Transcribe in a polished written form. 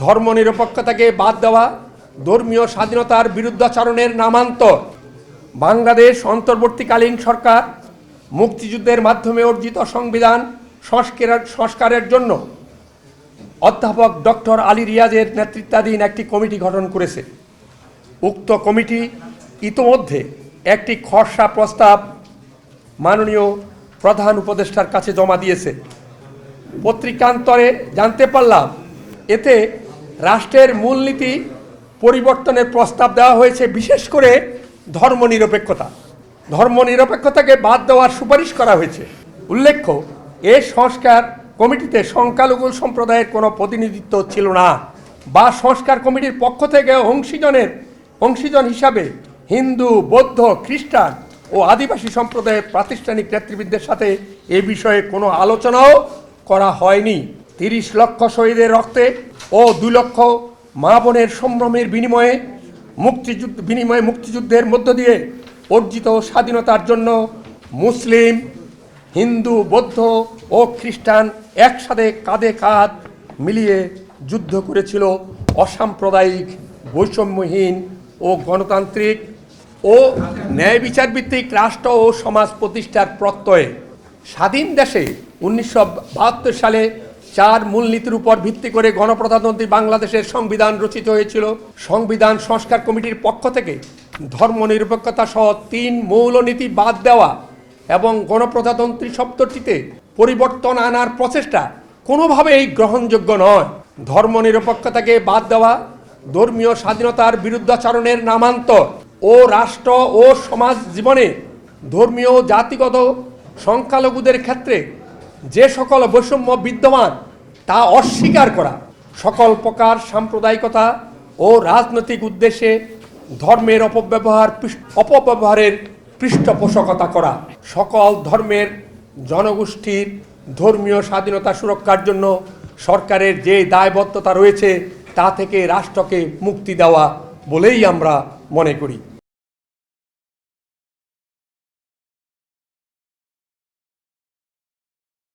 ধর্মনিরপেক্ষতাকে বাদ দেওয়া, ধর্মীয় স্বাধীনতার বিরুদ্ধাচরণের নামান্তর। বাংলাদেশ অন্তর্বর্তীকালীন সরকার মুক্তিযুদ্ধের মাধ্যমে অর্জিত সংবিধান সংস্কারের জন্য অধ্যাপক ডক্টর আলী রিয়াজের নেতৃত্বাধীন একটি কমিটি গঠন করেছে। উক্ত কমিটি ইতোমধ্যে একটি খসড়া প্রস্তাব মাননীয় প্রধান উপদেষ্টার কাছে জমা দিয়েছে। পত্রিকান্তরে জানতে পারলাম এতে রাষ্ট্রের মূলনীতি পরিবর্তনের প্রস্তাব দেওয়া হয়েছে, বিশেষ করে ধর্মনিরপেক্ষতাকে বাদ দেওয়ার সুপারিশ করা হয়েছে। উল্লেখ্য, এই সংস্কার কমিটিতে সংখ্যালঘু সম্প্রদায়ের কোনো প্রতিনিধিত্ব ছিল না, বা সংস্কার কমিটির পক্ষ থেকে অংশীজন হিসাবে হিন্দু, বৌদ্ধ, খ্রিস্টান ও আদিবাসী সম্প্রদায়ের প্রাতিষ্ঠানিক নেতৃবৃন্দের সাথে এ বিষয়ে কোনো আলোচনাও করা হয়নি। 30 লক্ষ শহীদের রক্তে ও 2 লক্ষ মা বোনের সম্ভ্রমের বিনিময়ে মুক্তিযুদ্ধের মধ্য দিয়ে অর্জিত স্বাধীনতার জন্য মুসলিম, হিন্দু, বৌদ্ধ ও খ্রিস্টান একসাথে কাঁধে কাঁধ মিলিয়ে যুদ্ধ করেছিল অসাম্প্রদায়িক, বৈষম্যহীন ও গণতান্ত্রিক ও ন্যায় বিচারভিত্তিক রাষ্ট্র ও সমাজ প্রতিষ্ঠার প্রত্যয়ে। স্বাধীন দেশে 1972 সালে 4 মূলনীতির উপর ভিত্তি করে গণপ্রজাতন্ত্রী বাংলাদেশের সংবিধান রচিত হয়েছিল। সংবিধান সংস্কার কমিটির পক্ষ থেকে ধর্মনিরপেক্ষতা সহ 3 মূলনীতি বাদ দেওয়া এবং গণপ্রজাতন্ত্রী শব্দটিতে পরিবর্তন আনার প্রচেষ্টা কোনোভাবেই গ্রহণযোগ্য নয়। ধর্মনিরপেক্ষতাকে বাদ দেওয়া, ধর্মীয় স্বাধীনতার বিরুদ্ধাচরণের নামান্তর ও রাষ্ট্র ও সমাজ জীবনে ধর্মীয় জাতিগত সংখ্যালঘুদের ক্ষেত্রে যে সকল বৈষম্য বিদ্যমান তা অস্বীকার করা, সকল প্রকার সাম্প্রদায়িকতা ও রাজনৈতিক উদ্দেশ্যে ধর্মের অপব্যবহারের পৃষ্ঠপোষকতা করা, সকল ধর্মের জনগোষ্ঠীর ধর্মীয় স্বাধীনতা সুরক্ষার জন্য সরকারের যে দায়বদ্ধতা রয়েছে তা থেকে রাষ্ট্রকে মুক্তি দেওয়া বলেই আমরা মনে করি।